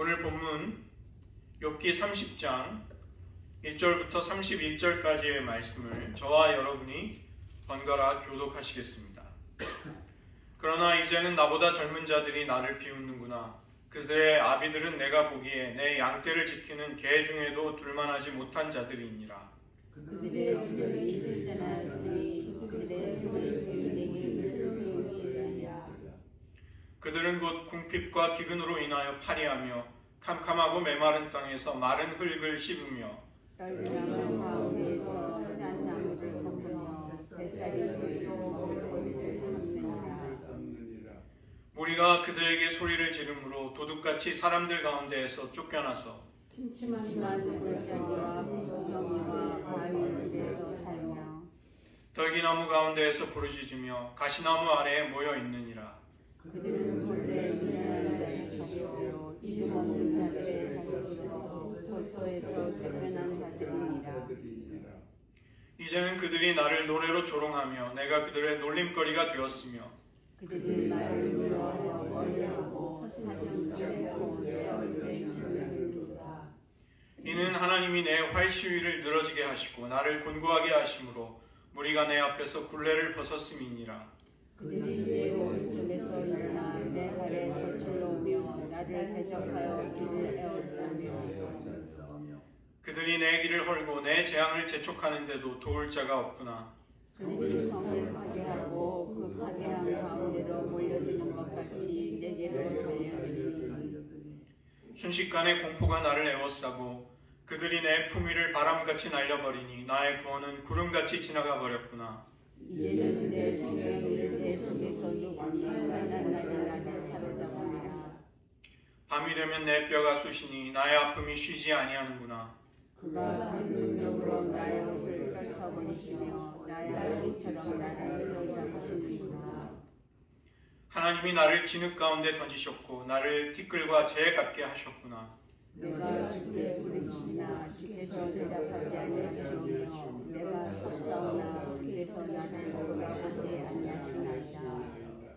오늘 본문 욥기 30장 1절부터 31절까지의 말씀을 저와 여러분이 번갈아 교독하시겠습니다. 그러나 이제는 나보다 젊은 자들이 나를 비웃는구나. 그들의 아비들은 내가 보기에 내 양떼를 지키는 개 중에도 둘만하지 못한 자들이니라. 그들의 주를 있을 때나 쓰니 그들의 손의 내게 있을 수 있으리라. 그들은 곧 궁핍과 기근으로 인하여 파리하며 캄캄하고 메마른 땅에서 마른 흙을 씹으며 떨려나무 가운데서 짠나무를 덮으며 뱃살이 돋고 소리를 삼느니라. 무리가 그들에게 소리를 지르므로 도둑같이 사람들 가운데에서 쫓겨나서 침침한 물결과 구덩이와 바위에서 살며 덜기나무 가운데에서 부르짖으며 가시나무 아래에 모여 있느니라. 그들은 본래 미련한 자의 적이요 이름 없는 자들의 자식으로 절도에서 쫓겨난 자들이니라. 이제는 그들이 나를 노래로 조롱하며 내가 그들의 놀림거리가 되었으며 그들이 나를 미워하여 멀리하고 사정 찌르고 내 얼굴에 침뱉는도다. 이는 하나님이 내 활시위를 늘어지게 하시고 나를 곤고하게 하심으로 무리가 내 앞에서 굴레를 벗었음이니라. 그들이 내 오른쪽에서 일어나 내 발에 덫을 놓으며 나를 대적하여 길을 에워싸며 그들이 내 길을 헐고 내 재앙을 재촉하는데도 도울 자가 없구나. 그들이 성을 파괴하고 그 파괴한 가운데로 몰려드는 것 같이 내게로 달려들니 순식간에 공포가 나를 에워싸고 그들이 내 품위를 바람같이 날려버리니 나의 구원은 구름같이 지나가 버렸구나. 이제는 내 생명이 내 속에서 녹으니 나날이 나를 사로잡으리라. 밤이 되면 내 뼈가 쑤시니 나의 아픔이 쉬지 아니하는구나. 그가 그 능력으로 나의 옷을 떨쳐버리시며 나의 아기처럼 나를 휘어잡으시는구나. 하나님이 나를 진흙 가운데 던지셨고 나를 티끌과 재 같게 하셨구나. 내가 주께 부르짖으나 주께서 대답하지 아니하시오며 내가 섰사오나 주께서 나를 돌아보지 아니하시나이다.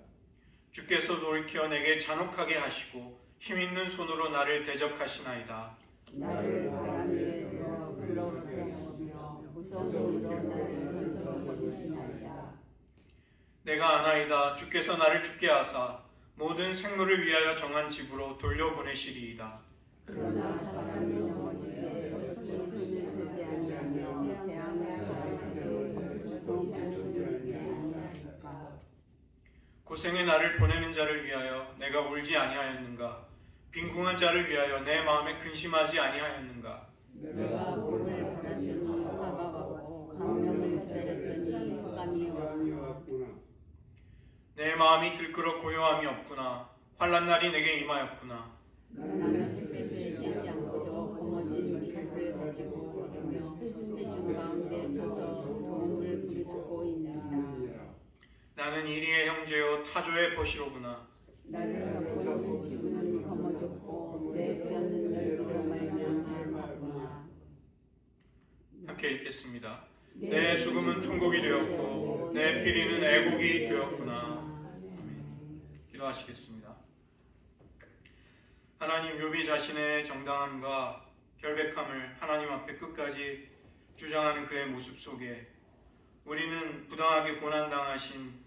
주께서 돌이켜 내게 잔혹하게 하시고 힘있는 손으로 나를 대적하시나이다. 나를 바람 위에 들어 불러보내시며 무서운 소리로 나를 던져버리시나이다. 내가 아나이다. 주께서 나를 죽게 하사 모든 생물을 위하여 정한 집으로 돌려보내시리이다. 그러나 사람이 영원히 거룩한 손을 들지 아니하며 재앙을 저희에게 덮으시고 보내지 아니하실까. 고생의 나를 보내는 자를 위하여 내가 울지 아니하였는가? 빈궁한 자를 위하여 내 마음에 근심하지 아니하였는가? 내가 복을 받았더니 화가 왔고 강명을 기다렸더니 흑암이 왔구나. 내 마음이 들끓어 고요함이 없구나. 환난 날이 내게 임하였구나. 나는 햇빛을 쬐지 않고도 검어진 벽을 가지고 걸으며 회중 가운데 서서 도움을 부르짖고 있느니라. 나는 이리의 형제요 타조의 벗이로구나. 나를 갖고 있는 피부는 검어졌고 내 뼈는 늙기로 말미암았구나. 함께 읽겠습니다. 내 죽음은 통곡이 되었고 내 피리는 애곡이 되었구나. 기도하시겠습니다. 하나님, 욥이 자신의 정당함과 결백함을 하나님 앞에 끝까지 주장하는 그의 모습 속에 우리는 부당하게 고난당하신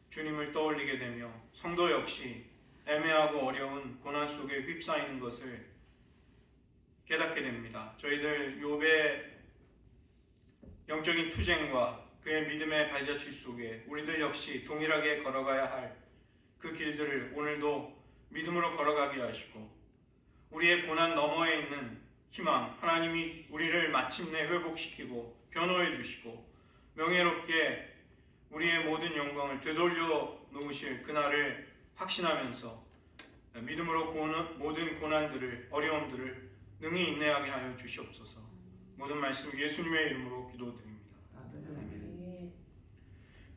주님을 떠올리게 되며 성도 역시 애매하고 어려운 고난 속에 휩싸이는 것을 깨닫게 됩니다. 저희들 욥의 영적인 투쟁과 그의 믿음의 발자취 속에 우리들 역시 동일하게 걸어가야 할 그 길들을 오늘도 믿음으로 걸어가게 하시고 우리의 고난 너머에 있는 희망, 하나님이 우리를 마침내 회복시키고 변호해 주시고 명예롭게 우리의 모든 영광을 되돌려 놓으실 그날을 확신하면서 믿음으로 모든 고난들을, 어려움들을 능히 인내하게 하여 주시옵소서. 모든 말씀 예수님의 이름으로 기도드립니다.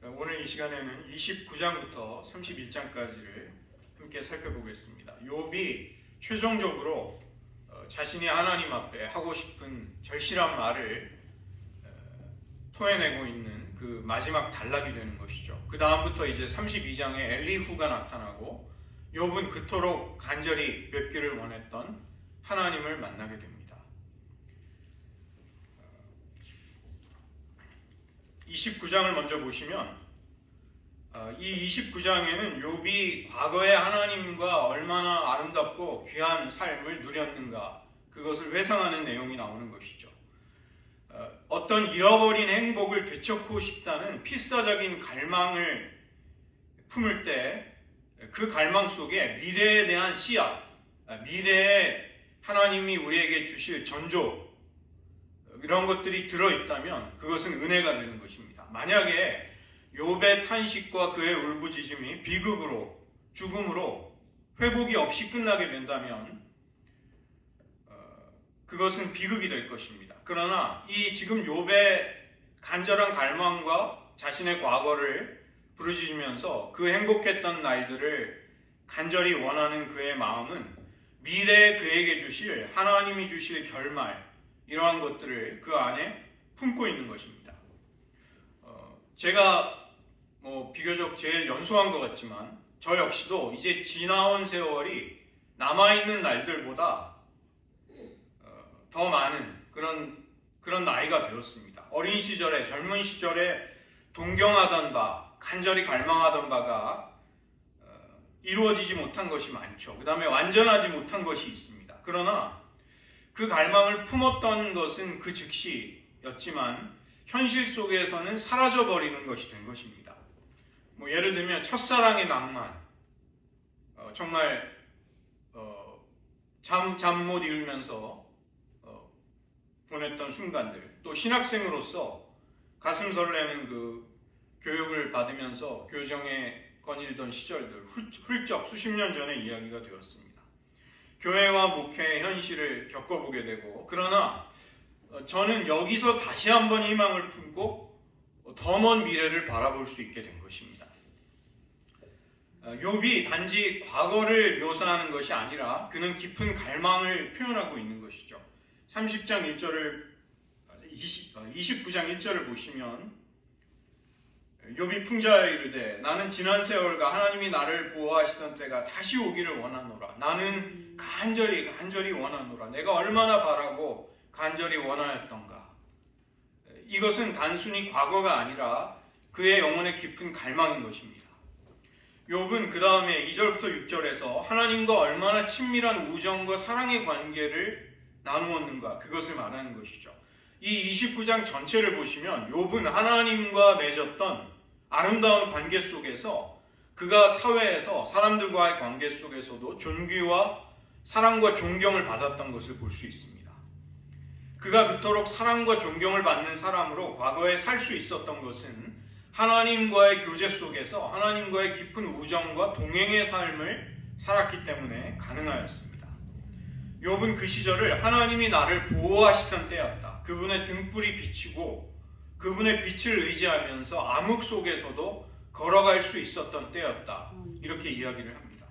오늘 이 시간에는 29장부터 31장까지를 함께 살펴보겠습니다. 욥이 최종적으로 자신이 하나님 앞에 하고 싶은 절실한 말을 토해내고 있는 그 마지막 단락이 되는 것이죠. 그 다음부터 이제 32장에 엘리후가 나타나고 욥은 그토록 간절히 뵙기를 원했던 하나님을 만나게 됩니다. 29장을 먼저 보시면 이 29장에는 욥이 과거의 하나님과 얼마나 아름답고 귀한 삶을 누렸는가 그것을 회상하는 내용이 나오는 것이죠. 어떤 잃어버린 행복을 되찾고 싶다는 필사적인 갈망을 품을 때 그 갈망 속에 미래에 대한 씨앗, 미래에 하나님이 우리에게 주실 전조 이런 것들이 들어있다면 그것은 은혜가 되는 것입니다. 만약에 욥의 탄식과 그의 울부짖음이 비극으로 죽음으로 회복이 없이 끝나게 된다면 그것은 비극이 될 것입니다. 그러나 이 지금 욥의 간절한 갈망과 자신의 과거를 부르짖으면서 그 행복했던 날들을 간절히 원하는 그의 마음은 미래에 그에게 주실 하나님이 주실 결말 이러한 것들을 그 안에 품고 있는 것입니다. 제가 비교적 제일 연소한 것 같지만 저 역시도 이제 지나온 세월이 남아있는 날들보다 더 많은 그런 나이가 되었습니다. 어린 시절에 젊은 시절에 동경하던 바 간절히 갈망하던 바가 이루어지지 못한 것이 많죠. 그 다음에 완전하지 못한 것이 있습니다. 그러나 그 갈망을 품었던 것은 그 즉시였지만 현실 속에서는 사라져버리는 것이 된 것입니다. 예를 들면 첫사랑의 낭만, 정말 잠 못 이루면서 보냈던 순간들, 또 신학생으로서 가슴 설레는 그 교육을 받으면서 교정에 거닐던 시절들, 훌쩍 수십 년 전의 이야기가 되었습니다. 교회와 목회의 현실을 겪어보게 되고, 그러나 저는 여기서 다시 한번 희망을 품고 더 먼 미래를 바라볼 수 있게 된 것입니다. 욥이 단지 과거를 묘사하는 것이 아니라 그는 깊은 갈망을 표현하고 있는 것이죠. 30장 1절을 29장 1절을 보시면 욥이 풍자에 이르되 나는 지난 세월과 하나님이 나를 보호하시던 때가 다시 오기를 원하노라. 나는 간절히 원하노라. 내가 얼마나 바라고 간절히 원하였던가. 이것은 단순히 과거가 아니라 그의 영혼의 깊은 갈망인 것입니다. 욥은 그 다음에 2절부터 6절에서 하나님과 얼마나 친밀한 우정과 사랑의 관계를 나누었는가 그것을 말하는 것이죠. 이 29장 전체를 보시면 욥은 하나님과 맺었던 아름다운 관계 속에서 그가 사회에서 사람들과의 관계 속에서도 존귀와 사랑과 존경을 받았던 것을 볼 수 있습니다. 그가 그토록 사랑과 존경을 받는 사람으로 과거에 살 수 있었던 것은 하나님과의 교제 속에서 하나님과의 깊은 우정과 동행의 삶을 살았기 때문에 가능하였습니다. 욥은 그 시절을 하나님이 나를 보호하시던 때였다. 그분의 등불이 비치고 그분의 빛을 의지하면서 암흑 속에서도 걸어갈 수 있었던 때였다. 이렇게 이야기를 합니다.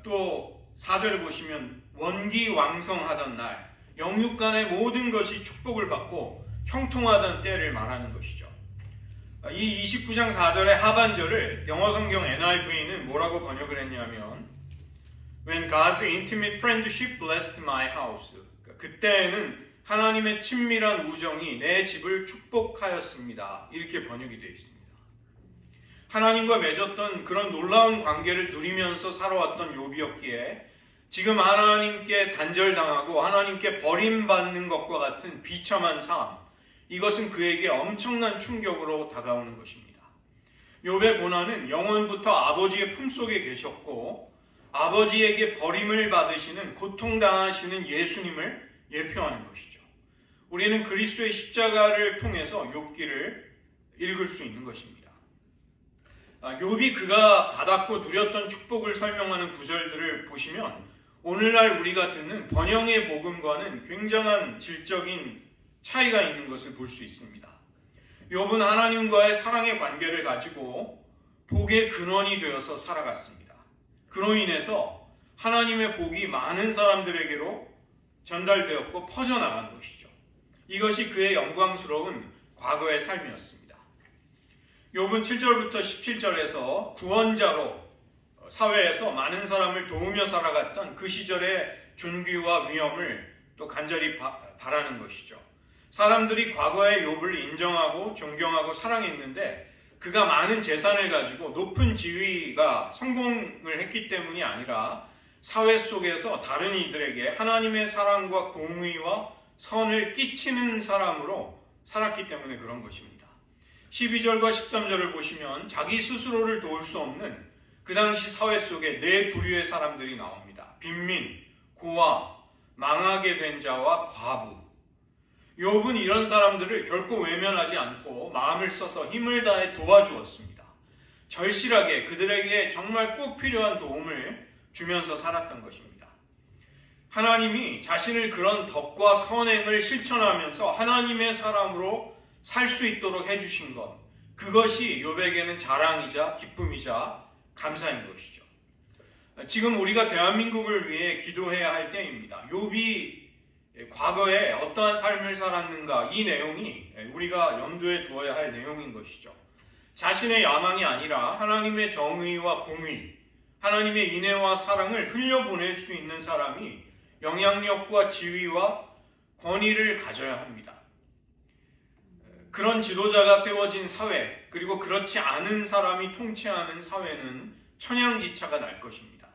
또 4절을 보시면 원기왕성하던 날, 영육간의 모든 것이 축복을 받고 형통하던 때를 말하는 것이죠. 이 29장 4절의 하반절을 영어 성경 NIV는 뭐라고 번역을 했냐면 When God's intimate friendship blessed my house. 그때에는 하나님의 친밀한 우정이 내 집을 축복하였습니다. 이렇게 번역이 되어 있습니다. 하나님과 맺었던 그런 놀라운 관계를 누리면서 살아왔던 욥이었기에 지금 하나님께 단절당하고 하나님께 버림받는 것과 같은 비참한 삶, 이것은 그에게 엄청난 충격으로 다가오는 것입니다. 욥의 고난은 영원부터 아버지의 품속에 계셨고 아버지에게 버림을 받으시는 고통당하시는 예수님을 예표하는 것이죠. 우리는 그리스도의 십자가를 통해서 욥기를 읽을 수 있는 것입니다. 욥이 그가 받았고 누렸던 축복을 설명하는 구절들을 보시면 오늘날 우리가 듣는 번영의 복음과는 굉장한 질적인 차이가 있는 것을 볼 수 있습니다. 욥은 하나님과의 사랑의 관계를 가지고 복의 근원이 되어서 살아갔습니다. 그로 인해서 하나님의 복이 많은 사람들에게로 전달되었고 퍼져나간 것이죠. 이것이 그의 영광스러운 과거의 삶이었습니다. 욥은 7절부터 17절에서 구원자로 사회에서 많은 사람을 도우며 살아갔던 그 시절의 존귀와 위엄을 또 간절히 바라는 것이죠. 사람들이 과거의 욥을 인정하고 존경하고 사랑했는데 그가 많은 재산을 가지고 높은 지위가 성공을 했기 때문이 아니라 사회 속에서 다른 이들에게 하나님의 사랑과 공의와 선을 끼치는 사람으로 살았기 때문에 그런 것입니다. 12절과 13절을 보시면 자기 스스로를 도울 수 없는 그 당시 사회 속에 네 부류의 사람들이 나옵니다. 빈민, 고아, 망하게 된 자와 과부. 욥은 이런 사람들을 결코 외면하지 않고 마음을 써서 힘을 다해 도와주었습니다. 절실하게 그들에게 정말 꼭 필요한 도움을 주면서 살았던 것입니다. 하나님이 자신을 그런 덕과 선행을 실천하면서 하나님의 사람으로 살 수 있도록 해주신 것, 그것이 욥에게는 자랑이자 기쁨이자 감사인 것이죠. 지금 우리가 대한민국을 위해 기도해야 할 때입니다. 욥이 과거에 어떠한 삶을 살았는가, 이 내용이 우리가 염두에 두어야 할 내용인 것이죠. 자신의 야망이 아니라 하나님의 정의와 공의, 하나님의 인애와 사랑을 흘려보낼 수 있는 사람이 영향력과 지위와 권위를 가져야 합니다. 그런 지도자가 세워진 사회, 그리고 그렇지 않은 사람이 통치하는 사회는 천양지차가 날 것입니다.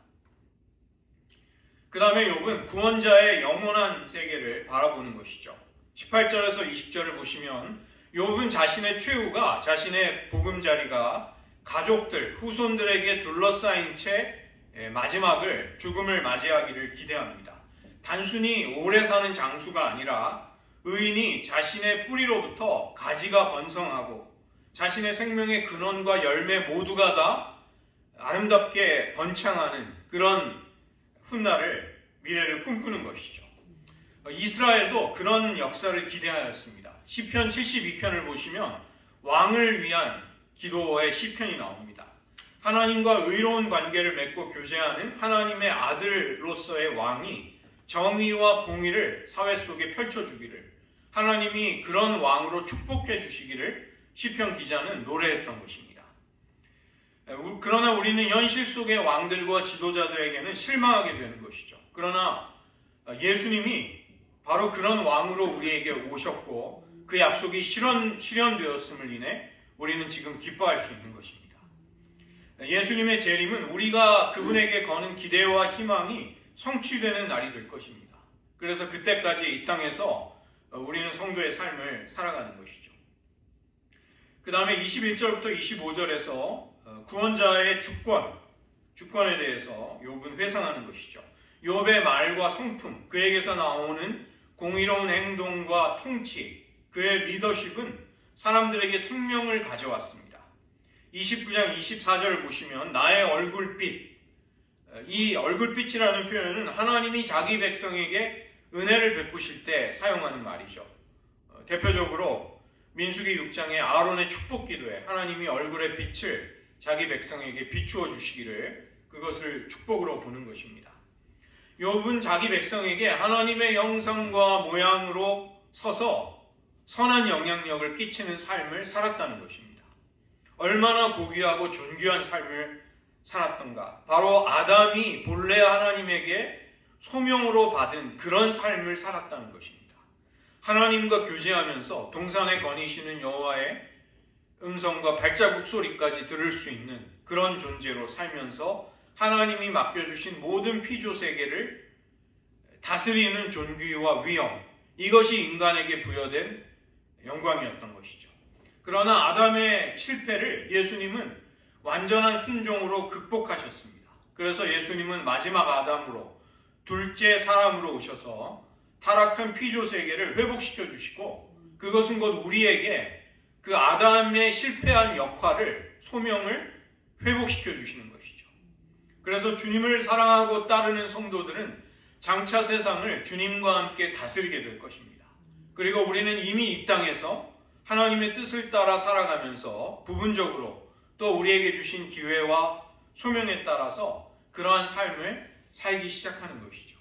그 다음에 욥은 구원자의 영원한 세계를 바라보는 것이죠. 18절에서 20절을 보시면 욥은 자신의 최후가, 자신의 보금자리가 가족들, 후손들에게 둘러싸인 채 마지막을, 죽음을 맞이하기를 기대합니다. 단순히 오래 사는 장수가 아니라 의인이 자신의 뿌리로부터 가지가 번성하고 자신의 생명의 근원과 열매 모두가 다 아름답게 번창하는 그런 훗날을, 미래를 꿈꾸는 것이죠. 이스라엘도 그런 역사를 기대하였습니다. 시편 72편을 보시면 왕을 위한 기도의 시편이 나옵니다. 하나님과 의로운 관계를 맺고 교제하는 하나님의 아들로서의 왕이 정의와 공의를 사회 속에 펼쳐주기를, 하나님이 그런 왕으로 축복해 주시기를 시편 기자는 노래했던 것입니다. 그러나 우리는 현실 속의 왕들과 지도자들에게는 실망하게 되는 것이죠. 그러나 예수님이 바로 그런 왕으로 우리에게 오셨고 그 약속이 실현되었음을 인해 우리는 지금 기뻐할 수 있는 것입니다. 예수님의 재림은 우리가 그분에게 거는 기대와 희망이 성취되는 날이 될 것입니다. 그래서 그때까지 이 땅에서 우리는 성도의 삶을 살아가는 것이죠. 그 다음에 21절부터 25절에서 구원자의 주권에 대해서 욥은 회상하는 것이죠. 욥의 말과 성품, 그에게서 나오는 공의로운 행동과 통치, 그의 리더십은 사람들에게 생명을 가져왔습니다. 29장 24절을 보시면 나의 얼굴빛, 이 얼굴빛이라는 표현은 하나님이 자기 백성에게 은혜를 베푸실 때 사용하는 말이죠. 대표적으로 민수기 6장의 아론의 축복 기도에 하나님이 얼굴의 빛을 자기 백성에게 비추어 주시기를, 그것을 축복으로 보는 것입니다. 욥은 자기 백성에게 하나님의 형상과 모양으로 서서 선한 영향력을 끼치는 삶을 살았다는 것입니다. 얼마나 고귀하고 존귀한 삶을 살았던가. 바로 아담이 본래 하나님에게 소명으로 받은 그런 삶을 살았다는 것입니다. 하나님과 교제하면서 동산에 거니시는 여호와의 음성과 발자국 소리까지 들을 수 있는 그런 존재로 살면서 하나님이 맡겨주신 모든 피조세계를 다스리는 존귀와 위엄, 이것이 인간에게 부여된 영광이었던 것이죠. 그러나 아담의 실패를 예수님은 완전한 순종으로 극복하셨습니다. 그래서 예수님은 마지막 아담으로, 둘째 사람으로 오셔서 타락한 피조세계를 회복시켜 주시고, 그것은 곧 우리에게 그 아담의 실패한 역할을, 소명을 회복시켜 주시는 것이죠. 그래서 주님을 사랑하고 따르는 성도들은 장차 세상을 주님과 함께 다스리게 될 것입니다. 그리고 우리는 이미 이 땅에서 하나님의 뜻을 따라 살아가면서 부분적으로 또 우리에게 주신 기회와 소명에 따라서 그러한 삶을 살기 시작하는 것이죠.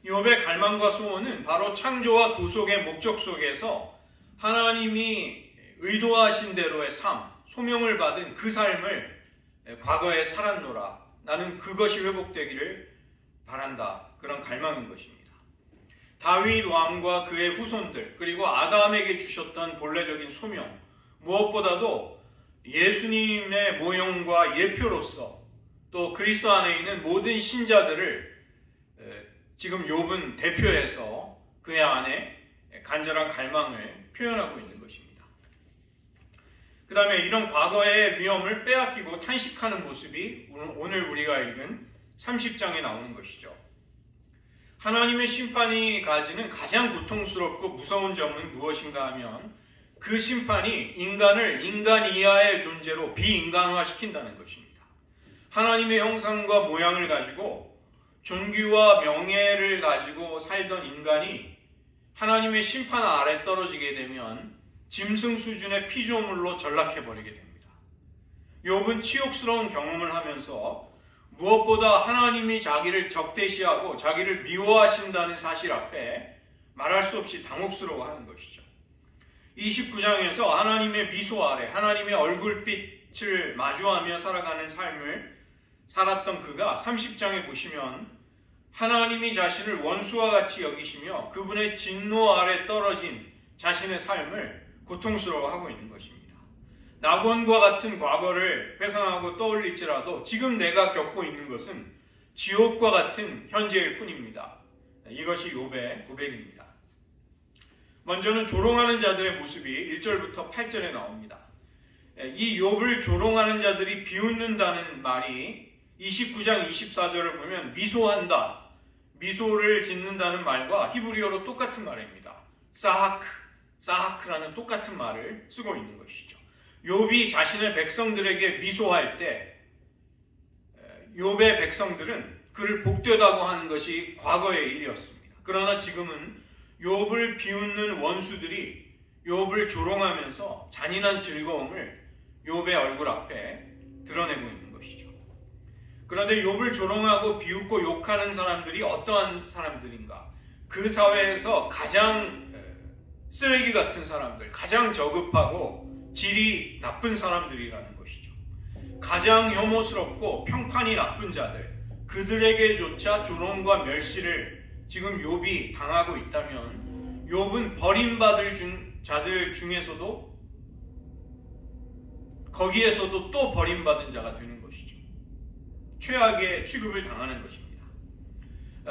욥의 갈망과 소원은 바로 창조와 구속의 목적 속에서 하나님이 의도하신 대로의 삶, 소명을 받은 그 삶을 과거에 살았노라. 나는 그것이 회복되기를 바란다. 그런 갈망인 것입니다. 다윗 왕과 그의 후손들, 그리고 아담에게 주셨던 본래적인 소명, 무엇보다도 예수님의 모형과 예표로서 또 그리스도 안에 있는 모든 신자들을 지금 욥은 대표해서 그의 안에 간절한 갈망을 표현하고 있는 것입니다. 그 다음에 이런 과거의 위험을 빼앗기고 탄식하는 모습이 오늘 우리가 읽은 30장에 나오는 것이죠. 하나님의 심판이 가지는 가장 고통스럽고 무서운 점은 무엇인가 하면 그 심판이 인간을 인간 이하의 존재로 비인간화시킨다는 것입니다. 하나님의 형상과 모양을 가지고 존귀와 명예를 가지고 살던 인간이 하나님의 심판 아래 떨어지게 되면 짐승 수준의 피조물로 전락해버리게 됩니다. 욥은 치욕스러운 경험을 하면서 무엇보다 하나님이 자기를 적대시하고 자기를 미워하신다는 사실 앞에 말할 수 없이 당혹스러워하는 것이죠. 29장에서 하나님의 미소 아래 하나님의 얼굴빛을 마주하며 살아가는 삶을 살았던 그가 30장에 보시면 하나님이 자신을 원수와 같이 여기시며 그분의 진노 아래 떨어진 자신의 삶을 고통스러워하고 있는 것입니다. 낙원과 같은 과거를 회상하고 떠올릴지라도 지금 내가 겪고 있는 것은 지옥과 같은 현재일 뿐입니다. 이것이 욥의 고백입니다. 먼저는 조롱하는 자들의 모습이 1절부터 8절에 나옵니다. 이 욥을 조롱하는 자들이 비웃는다는 말이 29장 24절을 보면 미소한다, 미소를 짓는다는 말과 히브리어로 똑같은 말입니다. 사하크라는 똑같은 말을 쓰고 있는 것이죠. 욥이 자신의 백성들에게 미소할 때 욥의 백성들은 그를 복되다고 하는 것이 과거의 일이었습니다. 그러나 지금은 욥을 비웃는 원수들이 욥을 조롱하면서 잔인한 즐거움을 욥의 얼굴 앞에 드러내고 있는 것이죠. 그런데 욥을 조롱하고 비웃고 욕하는 사람들이 어떠한 사람들인가? 그 사회에서 가장 쓰레기 같은 사람들, 가장 저급하고 질이 나쁜 사람들이라는 것이죠. 가장 혐오스럽고 평판이 나쁜 자들, 그들에게조차 조롱과 멸시를 지금 욥이 당하고 있다면 욥은 버림받을 자들 중에서도 거기에서도 또 버림받은 자가 되는 것이죠. 최악의 취급을 당하는 것입니다.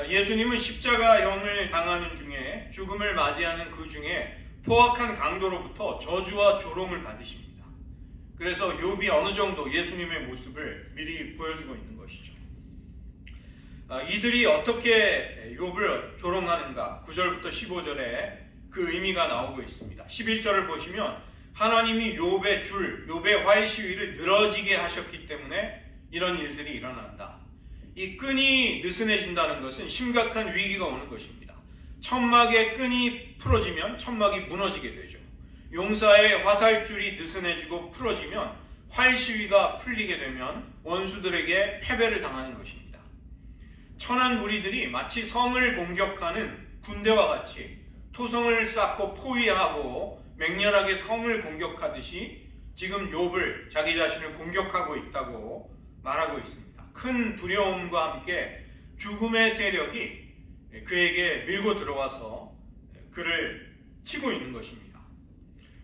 예수님은 십자가형을 당하는 중에 죽음을 맞이하는 그 중에 포악한 강도로부터 저주와 조롱을 받으십니다. 그래서 욥이 어느 정도 예수님의 모습을 미리 보여주고 있는 것이죠. 이들이 어떻게 욥을 조롱하는가? 9절부터 15절에 그 의미가 나오고 있습니다. 11절을 보시면 하나님이 욥의 활 시위를 늘어지게 하셨기 때문에 이런 일들이 일어난다. 이 끈이 느슨해진다는 것은 심각한 위기가 오는 것입니다. 천막의 끈이 풀어지면 천막이 무너지게 되죠. 용사의 화살줄이 느슨해지고 풀어지면 활 시위가 풀리게 되면 원수들에게 패배를 당하는 것입니다. 천한 무리들이 마치 성을 공격하는 군대와 같이 토성을 쌓고 포위하고 맹렬하게 성을 공격하듯이 지금 욥을 자기 자신을 공격하고 있다고 말하고 있습니다. 큰 두려움과 함께 죽음의 세력이 그에게 밀고 들어와서 그를 치고 있는 것입니다.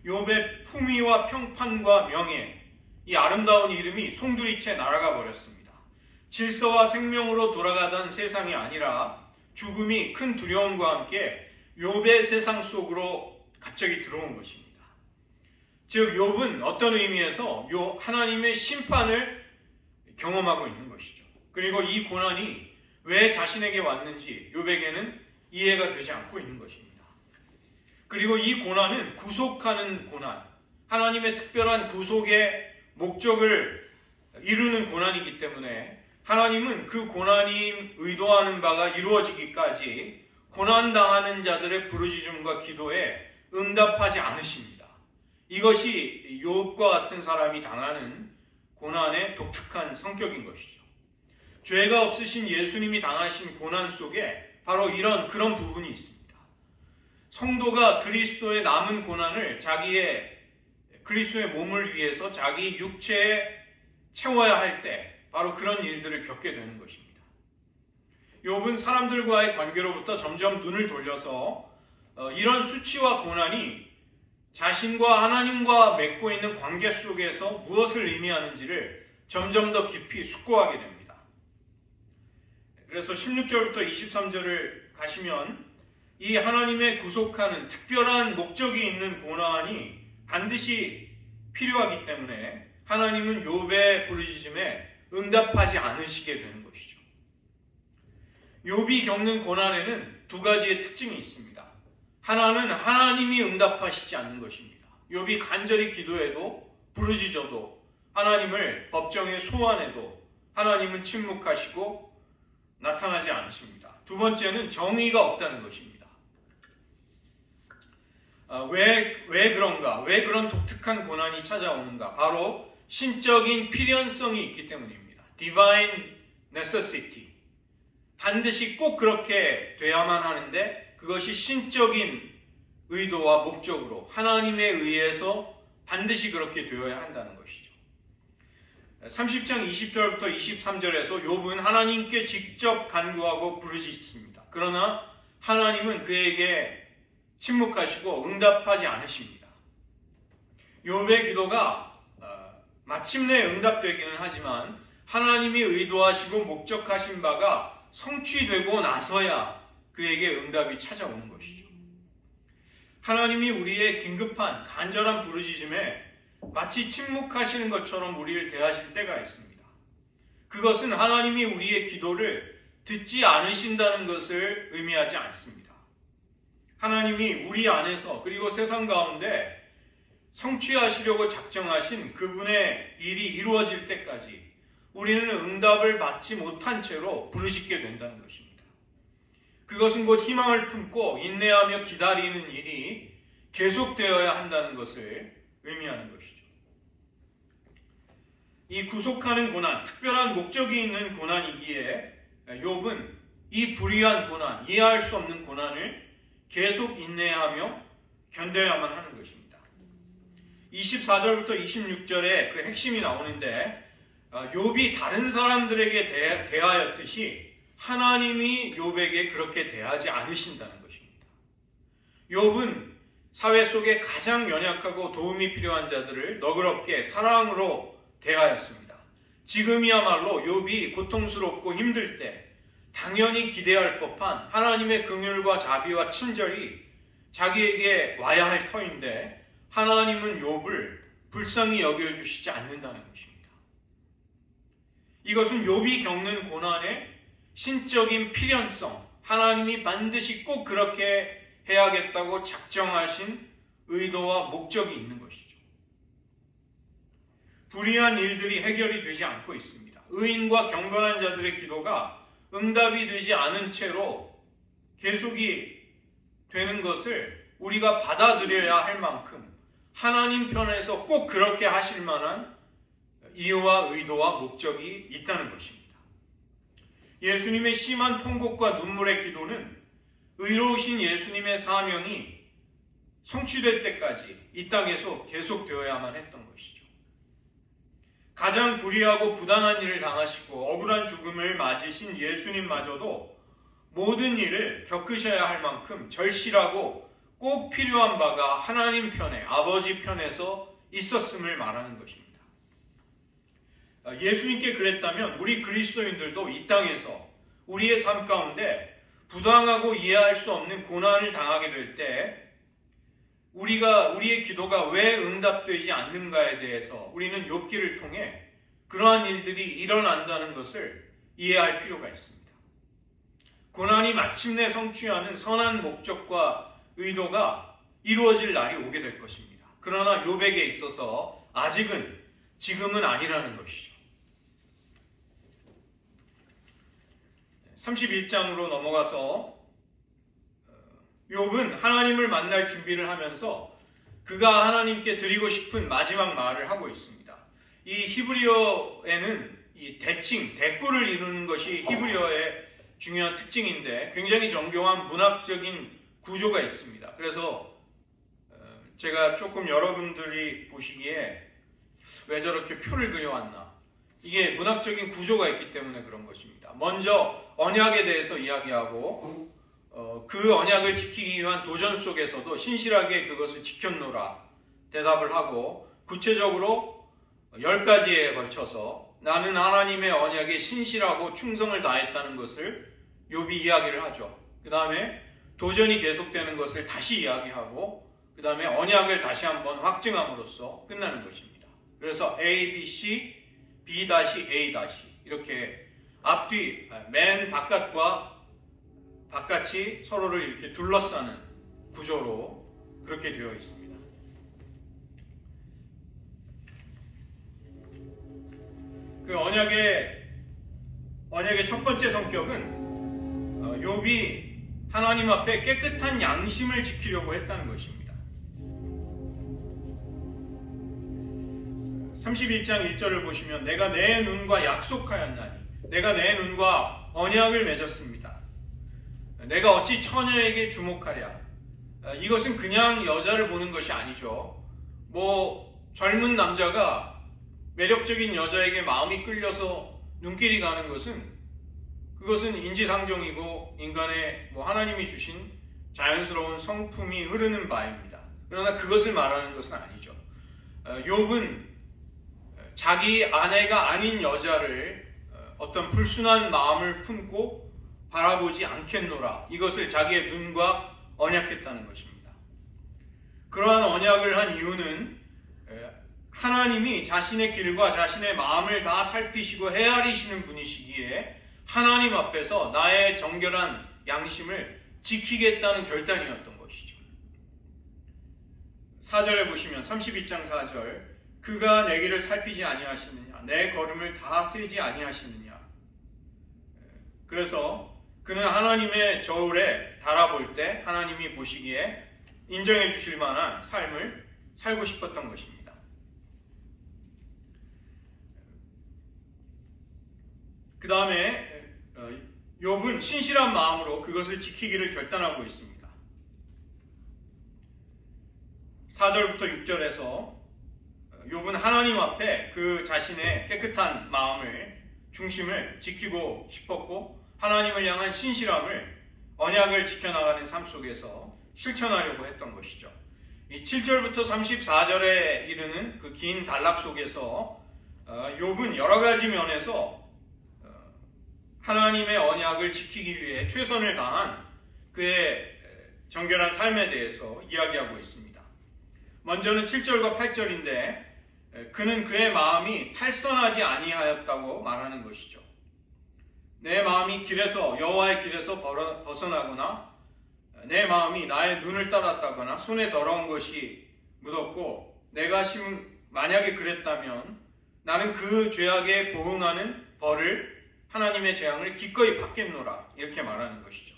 욥의 품위와 평판과 명예, 이 아름다운 이름이 송두리째 날아가 버렸습니다. 질서와 생명으로 돌아가던 세상이 아니라 죽음이 큰 두려움과 함께 욥의 세상 속으로 갑자기 들어온 것입니다. 즉 욥은 어떤 의미에서 하나님의 심판을 경험하고 있는 것이죠. 그리고 이 고난이 왜 자신에게 왔는지 욥에게는 이해가 되지 않고 있는 것입니다. 그리고 이 고난은 구속하는 고난, 하나님의 특별한 구속의 목적을 이루는 고난이기 때문에 하나님은 그 고난이 의도하는 바가 이루어지기까지 고난당하는 자들의 부르짖음과 기도에 응답하지 않으십니다. 이것이 욥과 같은 사람이 당하는 고난의 독특한 성격인 것이죠. 죄가 없으신 예수님이 당하신 고난 속에 바로 그런 부분이 있습니다. 성도가 그리스도의 남은 고난을 그리스도의 몸을 위해서 자기 육체의 채워야 할 때 바로 그런 일들을 겪게 되는 것입니다. 욥은 사람들과의 관계로부터 점점 눈을 돌려서 이런 수치와 고난이 자신과 하나님과 맺고 있는 관계 속에서 무엇을 의미하는지를 점점 더 깊이 숙고하게 됩니다. 그래서 16절부터 23절을 가시면 이 하나님의 구속하는 특별한 목적이 있는 고난이 반드시 필요하기 때문에 하나님은 욥의 부르짖음에 응답하지 않으시게 되는 것이죠. 욥이 겪는 고난에는 두 가지의 특징이 있습니다. 하나는 하나님이 응답하시지 않는 것입니다. 욥이 간절히 기도해도 부르짖어도 하나님을 법정에 소환해도 하나님은 침묵하시고 나타나지 않으십니다. 두 번째는 정의가 없다는 것입니다. 왜 그런가? 왜 그런 독특한 고난이 찾아오는가? 바로 신적인 필연성이 있기 때문입니다. Divine necessity. 반드시 꼭 그렇게 돼야만 하는데 그것이 신적인 의도와 목적으로 하나님에 의해서 반드시 그렇게 되어야 한다는 것이죠. 30장 20절부터 23절에서 욥은 하나님께 직접 간구하고 부르짖습니다. 그러나 하나님은 그에게 침묵하시고 응답하지 않으십니다. 욥의 기도가 마침내 응답되기는 하지만 하나님이 의도하시고 목적하신 바가 성취되고 나서야 그에게 응답이 찾아오는 것이죠. 하나님이 우리의 긴급한 간절한 부르짖음에 마치 침묵하시는 것처럼 우리를 대하실 때가 있습니다. 그것은 하나님이 우리의 기도를 듣지 않으신다는 것을 의미하지 않습니다. 하나님이 우리 안에서 그리고 세상 가운데 성취하시려고 작정하신 그분의 일이 이루어질 때까지 우리는 응답을 받지 못한 채로 부르짖게 된다는 것입니다. 그것은 곧 희망을 품고 인내하며 기다리는 일이 계속되어야 한다는 것을 의미하는 것이죠. 이 구속하는 고난, 특별한 목적이 있는 고난이기에 욥은 이 불의한 고난, 이해할 수 없는 고난을 계속 인내하며 견뎌야만 하는 것입니다. 24절부터 26절에 그 핵심이 나오는데 욥이 다른 사람들에게 대하였듯이 하나님이 욥에게 그렇게 대하지 않으신다는 것입니다. 욥은 사회 속에 가장 연약하고 도움이 필요한 자들을 너그럽게 사랑으로 대하였습니다. 지금이야말로 욥이 고통스럽고 힘들 때 당연히 기대할 법한 하나님의 긍휼과 자비와 친절이 자기에게 와야 할 터인데 하나님은 욥을 불쌍히 여겨주시지 않는다는 것입니다. 이것은 욥이 겪는 고난의 신적인 필연성, 하나님이 반드시 꼭 그렇게 해야겠다고 작정하신 의도와 목적이 있는 것이죠. 불의한 일들이 해결이 되지 않고 있습니다. 의인과 경건한 자들의 기도가 응답이 되지 않은 채로 계속이 되는 것을 우리가 받아들여야 할 만큼 하나님 편에서 꼭 그렇게 하실 만한 이유와 의도와 목적이 있다는 것입니다. 예수님의 심한 통곡과 눈물의 기도는 의로우신 예수님의 사명이 성취될 때까지 이 땅에서 계속되어야만 했던 것이죠. 가장 불의하고 부당한 일을 당하시고 억울한 죽음을 맞으신 예수님마저도 모든 일을 겪으셔야 할 만큼 절실하고 꼭 필요한 바가 하나님 편에, 아버지 편에서 있었음을 말하는 것입니다. 예수님께 그랬다면 우리 그리스도인들도 이 땅에서 우리의 삶 가운데 부당하고 이해할 수 없는 고난을 당하게 될 때 우리의 기도가 왜 응답되지 않는가에 대해서 우리는 욥기를 통해 그러한 일들이 일어난다는 것을 이해할 필요가 있습니다. 고난이 마침내 성취하는 선한 목적과 의도가 이루어질 날이 오게 될 것입니다. 그러나 욥에게 있어서 아직은 지금은 아니라는 것이죠. 31장으로 넘어가서 욥은 하나님을 만날 준비를 하면서 그가 하나님께 드리고 싶은 마지막 말을 하고 있습니다. 이 히브리어에는 이 대칭, 대꾸를 이루는 것이 히브리어의 중요한 특징인데 굉장히 정교한 문학적인 구조가 있습니다. 그래서 제가 조금 여러분들이 보시기에 왜 저렇게 표를 그려왔나, 이게 문학적인 구조가 있기 때문에 그런 것입니다. 먼저 언약에 대해서 이야기하고 그 언약을 지키기 위한 도전 속에서도 신실하게 그것을 지켰노라 대답을 하고, 구체적으로 10가지에 걸쳐서 나는 하나님의 언약에 신실하고 충성을 다했다는 것을 욥이 이야기를 하죠. 그 다음에 도전이 계속되는 것을 다시 이야기하고, 그 다음에 언약을 다시 한번 확증함으로써 끝나는 것입니다. 그래서 A, B, C, B-A- 이렇게 앞뒤, 맨 바깥과 바깥이 서로를 이렇게 둘러싸는 구조로 그렇게 되어 있습니다. 그 언약의 첫 번째 성격은 욥이 하나님 앞에 깨끗한 양심을 지키려고 했다는 것입니다. 31장 1절을 보시면 내가 내 눈과 약속하였나니, 내가 내 눈과 언약을 맺었습니다. 내가 어찌 처녀에게 주목하랴. 이것은 그냥 여자를 보는 것이 아니죠. 젊은 남자가 매력적인 여자에게 마음이 끌려서 눈길이 가는 그것은 인지상정이고 인간의 하나님이 주신 자연스러운 성품이 흐르는 바입니다. 그러나 그것을 말하는 것은 아니죠. 욥은 자기 아내가 아닌 여자를 어떤 불순한 마음을 품고 바라보지 않겠노라, 이것을 자기의 눈과 언약했다는 것입니다. 그러한 언약을 한 이유는 하나님이 자신의 길과 자신의 마음을 다 살피시고 헤아리시는 분이시기에 하나님 앞에서 나의 정결한 양심을 지키겠다는 결단이었던 것이죠. 4절에 보시면 32장 4절, 그가 내 길을 살피지 아니하시느냐, 내 걸음을 다 세지 아니하시느냐. 그래서 그는 하나님의 저울에 달아볼 때 하나님이 보시기에 인정해 주실 만한 삶을 살고 싶었던 것입니다. 그 다음에 욥은 신실한 마음으로 그것을 지키기를 결단하고 있습니다. 4절부터 6절에서 욥은 하나님 앞에 그 자신의 깨끗한 마음을, 중심을 지키고 싶었고, 하나님을 향한 신실함을, 언약을 지켜나가는 삶 속에서 실천하려고 했던 것이죠. 이 7절부터 34절에 이르는 그 긴 단락 속에서 욥은 여러 가지 면에서 하나님의 언약을 지키기 위해 최선을 다한 그의 정결한 삶에 대해서 이야기하고 있습니다. 먼저는 7절과 8절인데 그는 그의 마음이 탈선하지 아니하였다고 말하는 것이죠. 내 마음이 여호와의 길에서 벗어나거나 내 마음이 나의 눈을 따랐다거나 손에 더러운 것이 묻었고 내가 만약에 그랬다면 나는 그 죄악에 보응하는 벌을, 하나님의 재앙을 기꺼이 받겠노라, 이렇게 말하는 것이죠.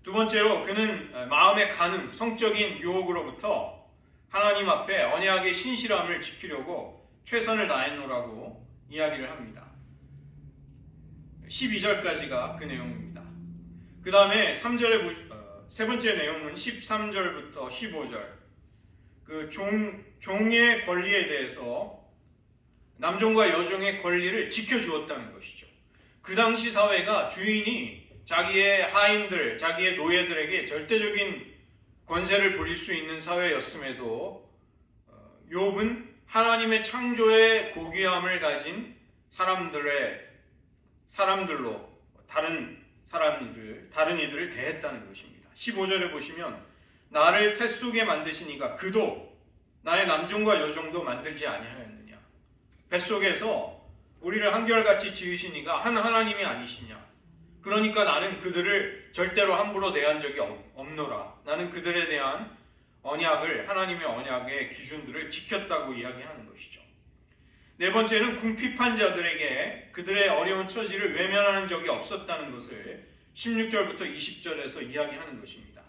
두 번째로 그는 마음의 간음, 성적인 유혹으로부터 하나님 앞에 언약의 신실함을 지키려고 최선을 다했노라고 이야기를 합니다. 12절까지가 그 내용입니다. 그 다음에 3절에 세 번째 내용은 13절부터 15절, 그 종의 권리에 대해서 남종과 여종의 권리를 지켜주었다는 것이죠. 그 당시 사회가 주인이 자기의 하인들, 자기의 노예들에게 절대적인 권세를 부릴 수 있는 사회였음에도 욥은 하나님의 창조의 고귀함을 가진 사람들로 다른 이들을 대했다는 것입니다. 15절에 보시면 나를 태 속에 만드시니가 그도 나의 남종과 여종도 만들지 아니하였느냐. 뱃속에서 우리를 한결같이 지으시니가 한 하나님이 아니시냐. 그러니까 나는 그들을 절대로 함부로 대한 적이 없노라. 나는 그들에 대한 언약을, 하나님의 언약의 기준들을 지켰다고 이야기하는 것이죠. 네 번째는 궁핍한 자들에게 그들의 어려운 처지를 외면하는 적이 없었다는 것을 16절부터 20절에서 이야기하는 것입니다.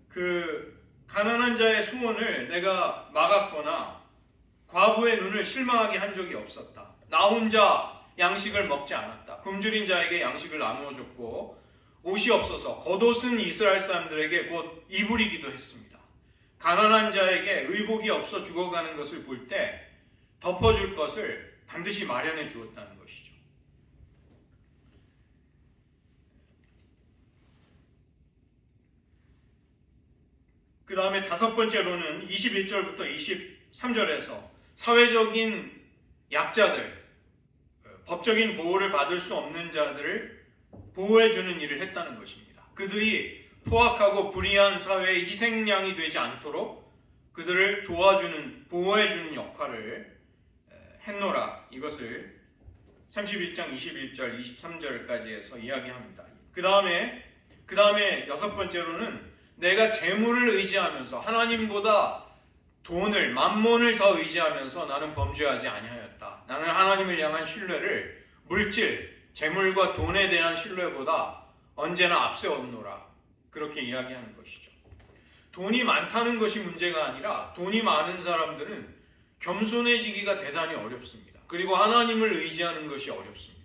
그 가난한 자의 소원을 내가 막았거나 과부의 눈을 실망하게 한 적이 없었다. 나 혼자 양식을 먹지 않았다. 굶주린 자에게 양식을 나누어 줬고 옷이 없어서 겉옷은 이스라엘 사람들에게 곧 이불이기도 했습니다. 가난한 자에게 의복이 없어 죽어가는 것을 볼 때 덮어줄 것을 반드시 마련해 주었다는 것이죠. 그 다음에 다섯 번째로는 21절부터 23절에서 사회적인 약자들, 법적인 보호를 받을 수 없는 자들을 보호해주는 일을 했다는 것입니다. 그들이 포악하고 불의한 사회의 희생양이 되지 않도록 그들을 도와주는, 보호해주는 역할을 했노라. 이것을 31장 21절, 23절까지 해서 이야기합니다. 그 다음에 여섯 번째로는 내가 재물을 의지하면서 하나님보다 돈을, 만몬을 더 의지하면서 나는 범죄하지 아니하였다. 나는 하나님을 향한 신뢰를 물질, 재물과 돈에 대한 신뢰보다 언제나 앞세웠노라. 그렇게 이야기하는 것이죠. 돈이 많다는 것이 문제가 아니라 돈이 많은 사람들은 겸손해지기가 대단히 어렵습니다. 그리고 하나님을 의지하는 것이 어렵습니다.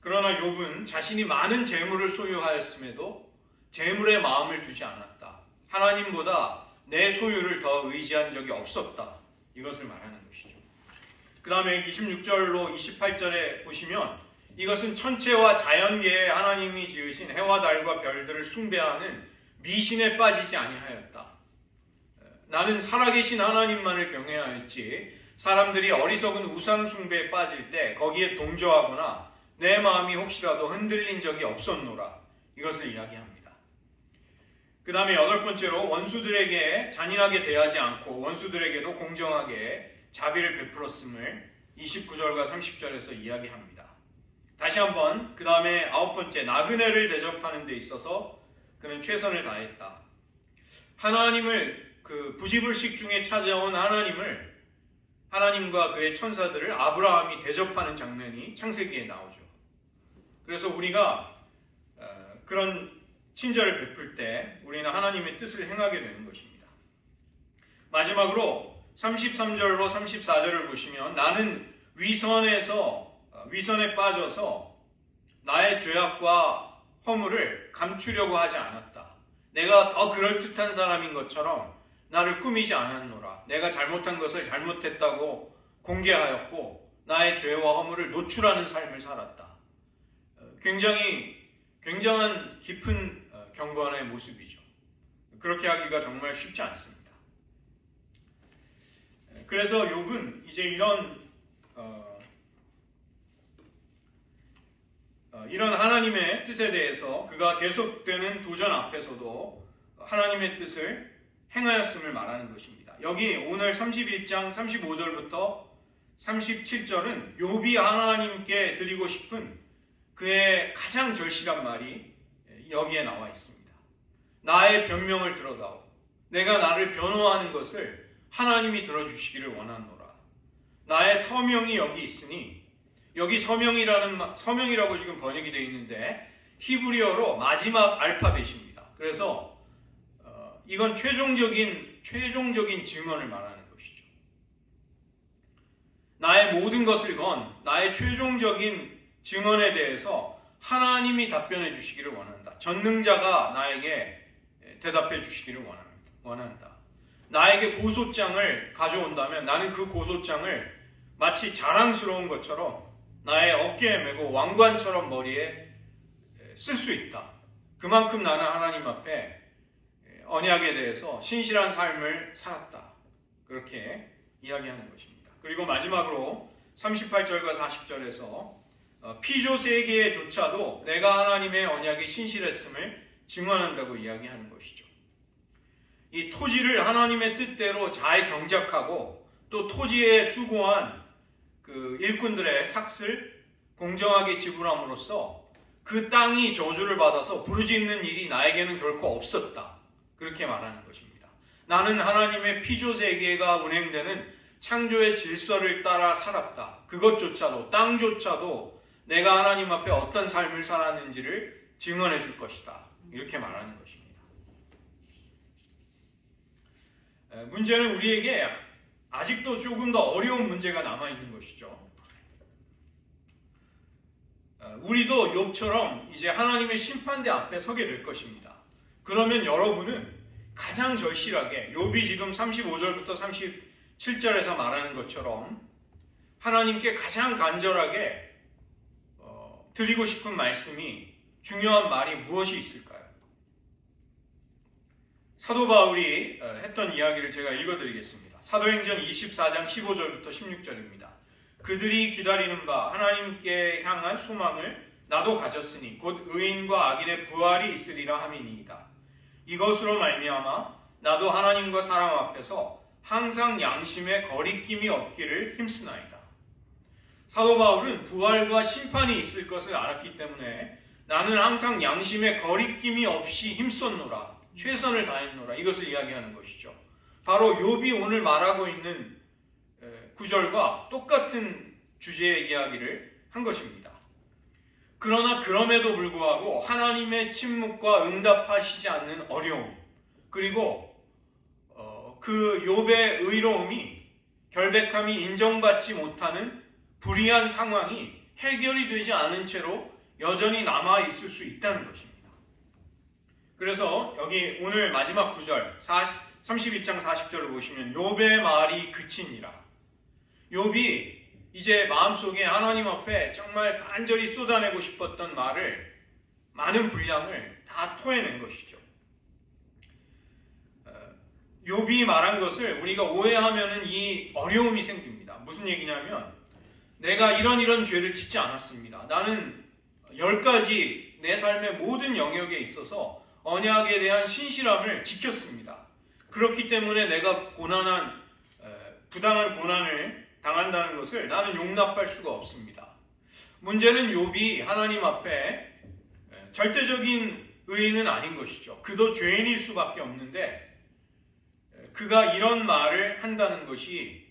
그러나 욥은 자신이 많은 재물을 소유하였음에도 재물에 마음을 두지 않았다. 하나님보다 내 소유를 더 의지한 적이 없었다. 이것을 말하는 것이죠. 그 다음에 26절로 28절에 보시면 이것은 천체와 자연계에 하나님이 지으신 해와 달과 별들을 숭배하는 미신에 빠지지 아니하였다. 나는 살아계신 하나님만을 경외하였지 사람들이 어리석은 우상 숭배에 빠질 때 거기에 동조하거나 내 마음이 혹시라도 흔들린 적이 없었노라. 이것을 이야기합니다. 그 다음에 여덟 번째로 원수들에게 잔인하게 대하지 않고 원수들에게도 공정하게 자비를 베풀었음을 29절과 30절에서 이야기합니다. 다시 한번 그 다음에 아홉 번째, 나그네를 대접하는 데 있어서 그는 최선을 다했다. 하나님을 부지불식 중에 찾아온 하나님과 그의 천사들을 아브라함이 대접하는 장면이 창세기에 나오죠. 그래서 우리가 그런 친절을 베풀 때 우리는 하나님의 뜻을 행하게 되는 것입니다. 마지막으로 33절로 34절을 보시면 나는 위선에 빠져서 나의 죄악과 허물을 감추려고 하지 않았다. 내가 더 그럴듯한 사람인 것처럼 나를 꾸미지 않았노라. 내가 잘못한 것을 잘못했다고 공개하였고 나의 죄와 허물을 노출하는 삶을 살았다. 굉장한 깊은 경건의 모습이죠. 그렇게 하기가 정말 쉽지 않습니다. 그래서 욥은 이제 이런 하나님의 뜻에 대해서 그가 계속되는 도전 앞에서도 하나님의 뜻을 행하였음을 말하는 것입니다. 여기 오늘 31장 35절부터 37절은 욥이 하나님께 드리고 싶은 그의 가장 절실한 말이 여기에 나와 있습니다. 나의 변명을 들어다오. 내가 나를 변호하는 것을 하나님이 들어주시기를 원하노라. 나의 서명이 여기 있으니 여기 서명이라고 지금 번역이 되어 있는데 히브리어로 마지막 알파벳입니다. 그래서 이건 최종적인 증언을 말하는 것이죠. 나의 모든 것을 건 나의 최종적인 증언에 대해서 하나님이 답변해 주시기를 원한다. 전능자가 나에게 대답해 주시기를 원한다. 나에게 고소장을 가져온다면 나는 그 고소장을 마치 자랑스러운 것처럼 나의 어깨에 메고 왕관처럼 머리에 쓸 수 있다. 그만큼 나는 하나님 앞에 언약에 대해서 신실한 삶을 살았다. 그렇게 이야기하는 것입니다. 그리고 마지막으로 38절과 40절에서 피조 세계에조차도 내가 하나님의 언약에 신실했음을 증언한다고 이야기하는 것이죠. 이 토지를 하나님의 뜻대로 잘 경작하고 또 토지에 수고한 그 일꾼들의 삭슬 공정하게 지불함으로써 그 땅이 저주를 받아서 부르짖는 일이 나에게는 결코 없었다. 그렇게 말하는 것입니다. 나는 하나님의 피조 세계가 운행되는 창조의 질서를 따라 살았다. 그것조차도 땅조차도 내가 하나님 앞에 어떤 삶을 살았는지를 증언해 줄 것이다. 이렇게 말하는 것입니다. 문제는 우리에게 아직도 조금 더 어려운 문제가 남아있는 것이죠. 우리도 욥처럼 이제 하나님의 심판대 앞에 서게 될 것입니다. 그러면 여러분은 가장 절실하게 욥이 지금 35절부터 7절에서 말하는 것처럼 하나님께 가장 간절하게 드리고 싶은 말씀이, 중요한 말이 무엇이 있을까요? 사도 바울이 했던 이야기를 제가 읽어드리겠습니다. 사도행전 24장 15절부터 16절입니다. 그들이 기다리는 바 하나님께 향한 소망을 나도 가졌으니 곧 의인과 악인의 부활이 있으리라 함이니이다. 이것으로 말미암아 나도 하나님과 사람 앞에서 항상 양심에 거리낌이 없기를 힘쓰나이다. 사도 바울은 부활과 심판이 있을 것을 알았기 때문에 나는 항상 양심에 거리낌이 없이 힘썼노라, 최선을 다했노라, 이것을 이야기하는 것이죠. 바로 욥이 오늘 말하고 있는 구절과 똑같은 주제의 이야기를 한 것입니다. 그러나 그럼에도 불구하고 하나님의 침묵과 응답하시지 않는 어려움, 그리고 그 욥의 의로움이, 결백함이 인정받지 못하는 불의한 상황이 해결이 되지 않은 채로 여전히 남아 있을 수 있다는 것입니다. 그래서 여기 오늘 마지막 구절 31장 40절을 보시면 욥의 말이 그치니라. 욥이 이제 마음속에 하나님 앞에 정말 간절히 쏟아내고 싶었던 말을, 많은 분량을 다 토해낸 것이죠. 욥이 말한 것을 우리가 오해하면 이 어려움이 생깁니다. 무슨 얘기냐면, 내가 이런 죄를 짓지 않았습니다. 나는 10가지 내 삶의 모든 영역에 있어서 언약에 대한 신실함을 지켰습니다. 그렇기 때문에 내가 부당한 고난을 당한다는 것을 나는 용납할 수가 없습니다. 문제는 욥이 하나님 앞에 절대적인 의인은 아닌 것이죠. 그도 죄인일 수밖에 없는데, 그가 이런 말을 한다는 것이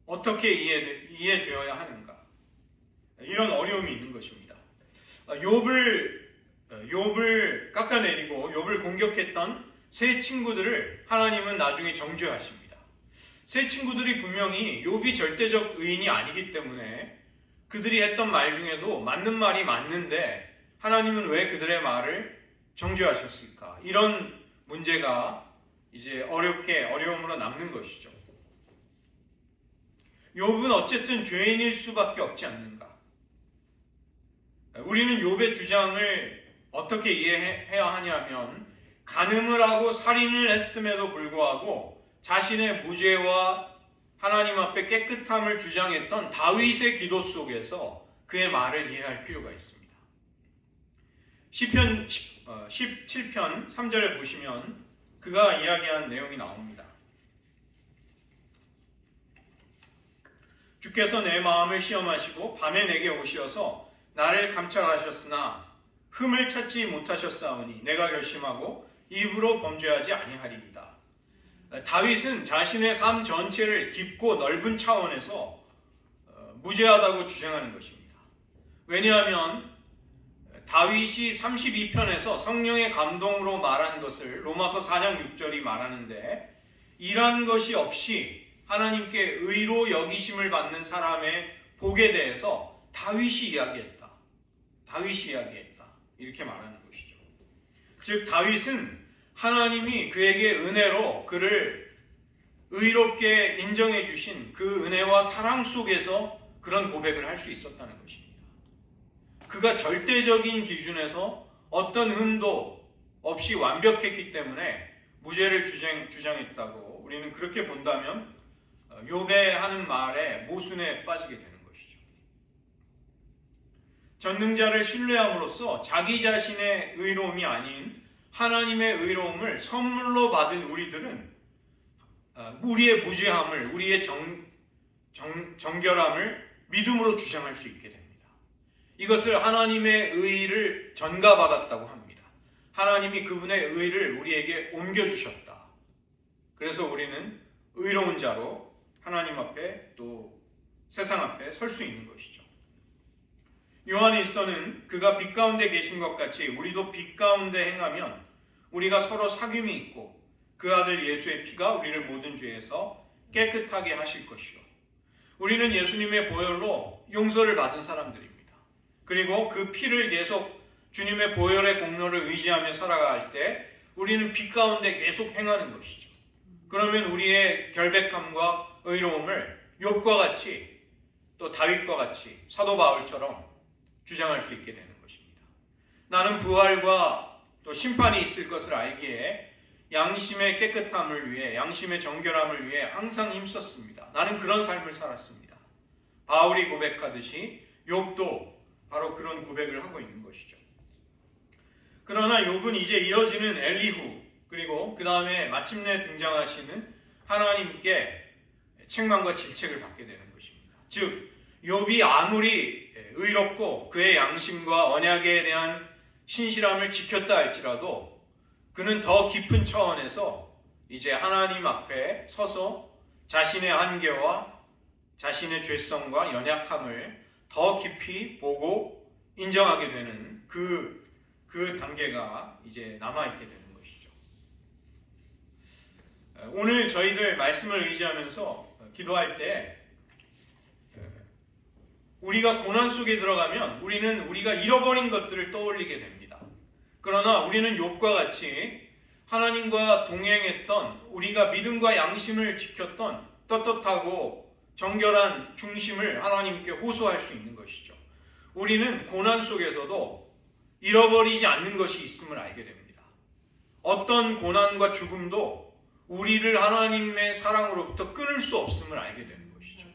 어떻게 이해되어야 하는가? 이런 어려움이 있는 것입니다. 욥을 깎아내리고 욥을 공격했던 세 친구들을 하나님은 나중에 정죄하십니다. 세 친구들이 분명히 욥이 절대적 의인이 아니기 때문에 그들이 했던 말 중에도 맞는 말이 맞는데 하나님은 왜 그들의 말을 정죄하셨을까? 이런 문제가 이제 어려움으로 남는 것이죠. 욥은 어쨌든 죄인일 수밖에 없지 않는가? 우리는 욥의 주장을 어떻게 이해해야 하냐면, 간음을 하고 살인을 했음에도 불구하고 자신의 무죄와 하나님 앞에 깨끗함을 주장했던 다윗의 기도 속에서 그의 말을 이해할 필요가 있습니다. 시편 17편 3절에 보시면 그가 이야기한 내용이 나옵니다. 주께서 내 마음을 시험하시고 밤에 내게 오시어서 나를 감찰하셨으나 흠을 찾지 못하셨사오니 내가 결심하고 입으로 범죄하지 아니하리이다. 다윗은 자신의 삶 전체를 깊고 넓은 차원에서 무죄하다고 주장하는 것입니다. 왜냐하면 다윗이 32편에서 성령의 감동으로 말한 것을 로마서 4장 6절이 말하는데, 이러한 것이 없이 하나님께 의로 여기심을 받는 사람의 복에 대해서 다윗이 이야기했다. 이렇게 말하는 것이죠. 즉 다윗은 하나님이 그에게 은혜로 그를 의롭게 인정해 주신 그 은혜와 사랑 속에서 그런 고백을 할 수 있었다는 것입니다. 그가 절대적인 기준에서 어떤 흠도 없이 완벽했기 때문에 무죄를 주장했다고 우리는 그렇게 본다면 욥의 하는 말에 모순에 빠지게 되는 것이죠. 전능자를 신뢰함으로써 자기 자신의 의로움이 아닌 하나님의 의로움을 선물로 받은 우리들은 우리의 무죄함을, 우리의 정결함을 믿음으로 주장할 수 있게 됩니다. 이것을 하나님의 의를 전가받았다고 합니다. 하나님이 그분의 의를 우리에게 옮겨주셨다. 그래서 우리는 의로운 자로 하나님 앞에 또 세상 앞에 설 수 있는 것이죠. 요한일서는 그가 빛 가운데 계신 것 같이 우리도 빛 가운데 행하면 우리가 서로 사귐이 있고 그 아들 예수의 피가 우리를 모든 죄에서 깨끗하게 하실 것이요. 우리는 예수님의 보혈로 용서를 받은 사람들입니다. 그리고 그 피를 계속 주님의 보혈의 공로를 의지하며 살아갈 때 우리는 빛 가운데 계속 행하는 것이죠. 그러면 우리의 결백함과 의로움을 욥과 같이 또 다윗과 같이 사도 바울처럼 주장할 수 있게 되는 것입니다. 나는 부활과 또 심판이 있을 것을 알기에 양심의 깨끗함을 위해, 양심의 정결함을 위해 항상 힘썼습니다. 나는 그런 삶을 살았습니다. 바울이 고백하듯이 욥도 바로 그런 고백을 하고 있는 것이죠. 그러나 욥은 이제 이어지는 엘리후, 그리고 그 다음에 마침내 등장하시는 하나님께 책망과 질책을 받게 되는 것입니다. 즉 욥이 아무리 의롭고 그의 양심과 언약에 대한 신실함을 지켰다 할지라도 그는 더 깊은 차원에서 이제 하나님 앞에 서서 자신의 한계와 자신의 죄성과 연약함을 더 깊이 보고 인정하게 되는 그 단계가 이제 남아있게 되는 것이죠. 오늘 저희들 말씀을 의지하면서 기도할 때 우리가 고난 속에 들어가면 우리는 우리가 잃어버린 것들을 떠올리게 됩니다. 그러나 우리는 욥과 같이 하나님과 동행했던, 우리가 믿음과 양심을 지켰던 떳떳하고 정결한 중심을 하나님께 호소할 수 있는 것이죠. 우리는 고난 속에서도 잃어버리지 않는 것이 있음을 알게 됩니다. 어떤 고난과 죽음도 우리를 하나님의 사랑으로부터 끊을 수 없음을 알게 되는 것이죠.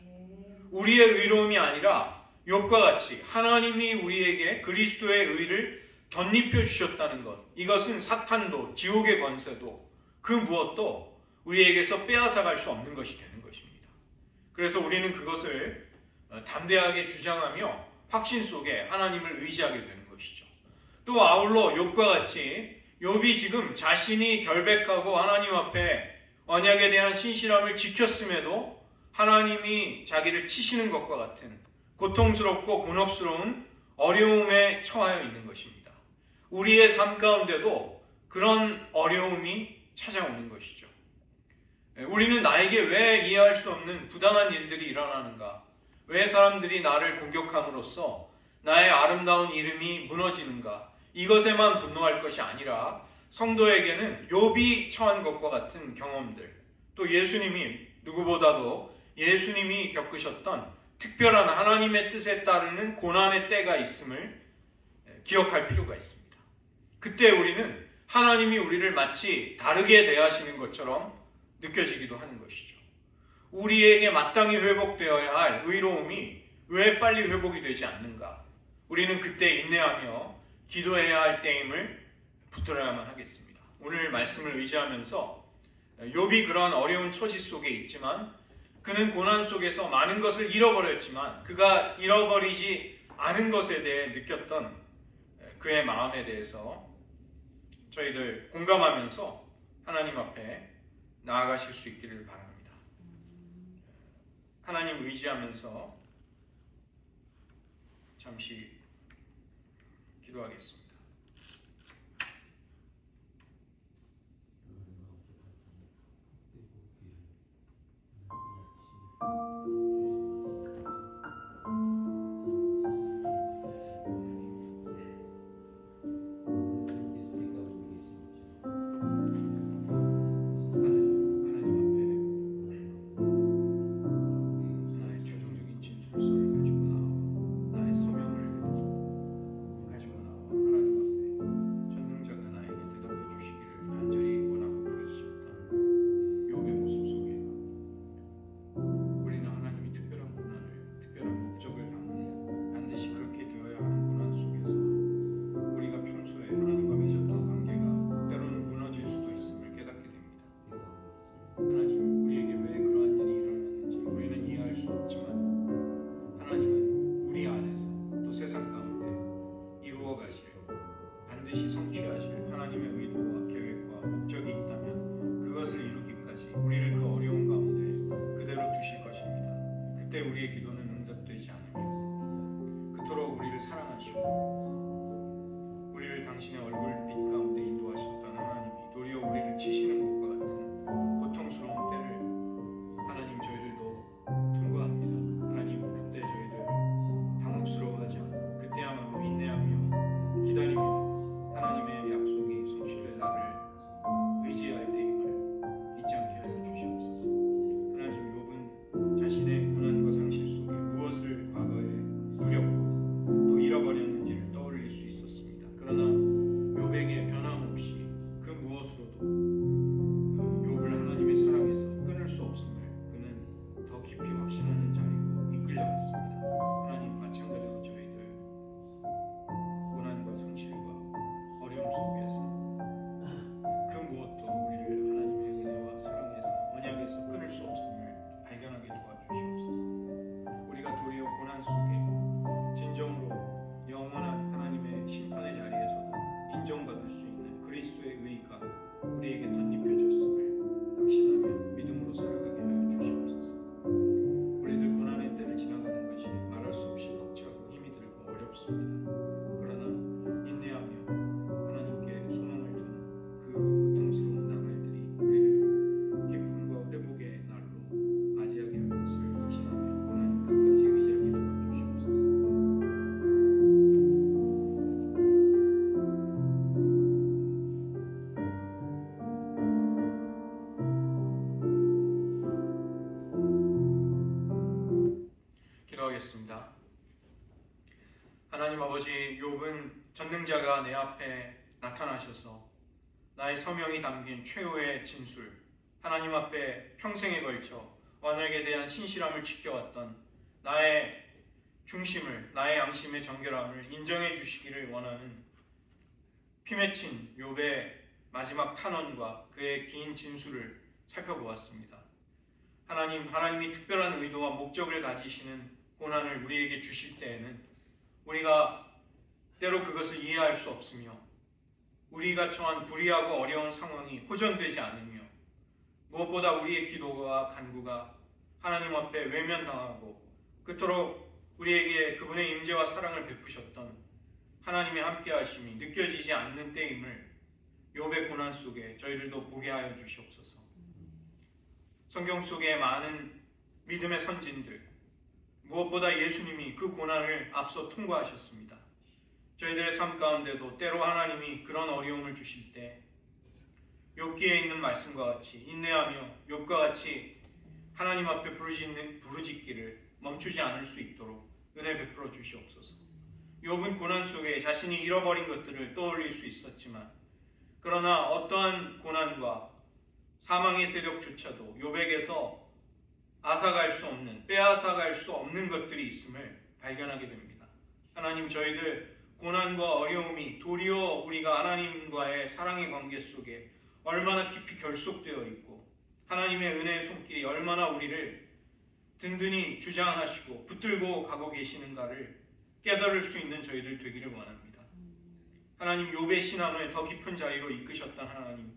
우리의 의로움이 아니라 욥과 같이 하나님이 우리에게 그리스도의 의를 덧입혀 주셨다는 것, 이것은 사탄도 지옥의 권세도 그 무엇도 우리에게서 빼앗아갈 수 없는 것이 되는 것입니다. 그래서 우리는 그것을 담대하게 주장하며 확신 속에 하나님을 의지하게 되는 것이죠. 또 아울러 욥과 같이 욥이 지금 자신이 결백하고 하나님 앞에 언약에 대한 신실함을 지켰음에도 하나님이 자기를 치시는 것과 같은 고통스럽고 곤혹스러운 어려움에 처하여 있는 것입니다. 우리의 삶 가운데도 그런 어려움이 찾아오는 것이죠. 우리는 나에게 왜 이해할 수 없는 부당한 일들이 일어나는가? 왜 사람들이 나를 공격함으로써 나의 아름다운 이름이 무너지는가? 이것에만 분노할 것이 아니라 성도에게는 욥이 처한 것과 같은 경험들, 또 예수님이 누구보다도 예수님이 겪으셨던 특별한 하나님의 뜻에 따르는 고난의 때가 있음을 기억할 필요가 있습니다. 그때 우리는 하나님이 우리를 마치 다르게 대하시는 것처럼 느껴지기도 하는 것이죠. 우리에게 마땅히 회복되어야 할 의로움이 왜 빨리 회복이 되지 않는가? 우리는 그때 인내하며 기도해야 할 때임을 붙들어야만 하겠습니다. 오늘 말씀을 의지하면서 욥이 그러한 어려운 처지 속에 있지만 그는 고난 속에서 많은 것을 잃어버렸지만 그가 잃어버리지 않은 것에 대해 느꼈던 그의 마음에 대해서 저희들 공감하면서 하나님 앞에 나아가실 수 있기를 바랍니다. 하나님 의지하면서 잠시 기도하겠습니다. 나의 서명을 가지고 나와 하나님 아버지, 욥은 전능자가 내 앞에 나타나셔서 나의 서명이 담긴 최후의 진술, 하나님 앞에 평생에 걸쳐 언약에 대한 신실함을 지켜왔던 나의 중심을, 나의 양심의 정결함을 인정해 주시기를 원하는 피맺힌 욥의 마지막 탄원과 그의 긴 진술을 살펴보았습니다. 하나님이 특별한 의도와 목적을 가지시는 고난을 우리에게 주실 때에는 우리가 때로 그것을 이해할 수 없으며 우리가 처한 불의하고 어려운 상황이 호전되지 않으며 무엇보다 우리의 기도와 간구가 하나님 앞에 외면당하고 그토록 우리에게 그분의 임재와 사랑을 베푸셨던 하나님의 함께하심이 느껴지지 않는 때임을 욥의 고난 속에 저희들도 보게 하여 주시옵소서. 성경 속에 많은 믿음의 선진들, 무엇보다 예수님이 그 고난을 앞서 통과하셨습니다. 저희들의 삶 가운데도 때로 하나님이 그런 어려움을 주실 때 욥기에 있는 말씀과 같이 인내하며 욥과 같이 하나님 앞에 부르짖기를 멈추지 않을 수 있도록 은혜 베풀어 주시옵소서. 욥은 고난 속에 자신이 잃어버린 것들을 떠올릴 수 있었지만 그러나 어떠한 고난과 사망의 세력조차도 욥에게서 앗아갈 수 없는, 빼앗아갈 수 없는 것들이 있음을 발견하게 됩니다. 하나님, 저희들 고난과 어려움이 도리어 우리가 하나님과의 사랑의 관계 속에 얼마나 깊이 결속되어 있고 하나님의 은혜의 손길이 얼마나 우리를 든든히 주장하시고 붙들고 가고 계시는가를 깨달을 수 있는 저희들 되기를 원합니다. 하나님, 욥의 신앙을 더 깊은 자리로 이끄셨던 하나님,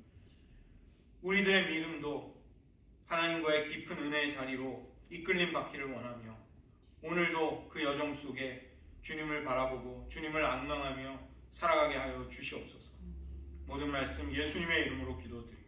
우리들의 믿음도 하나님과의 깊은 은혜의 자리로 이끌림 받기를 원하며 오늘도 그 여정 속에 주님을 바라보고 주님을 앙망하며 살아가게 하여 주시옵소서. 모든 말씀 예수님의 이름으로 기도드립니다.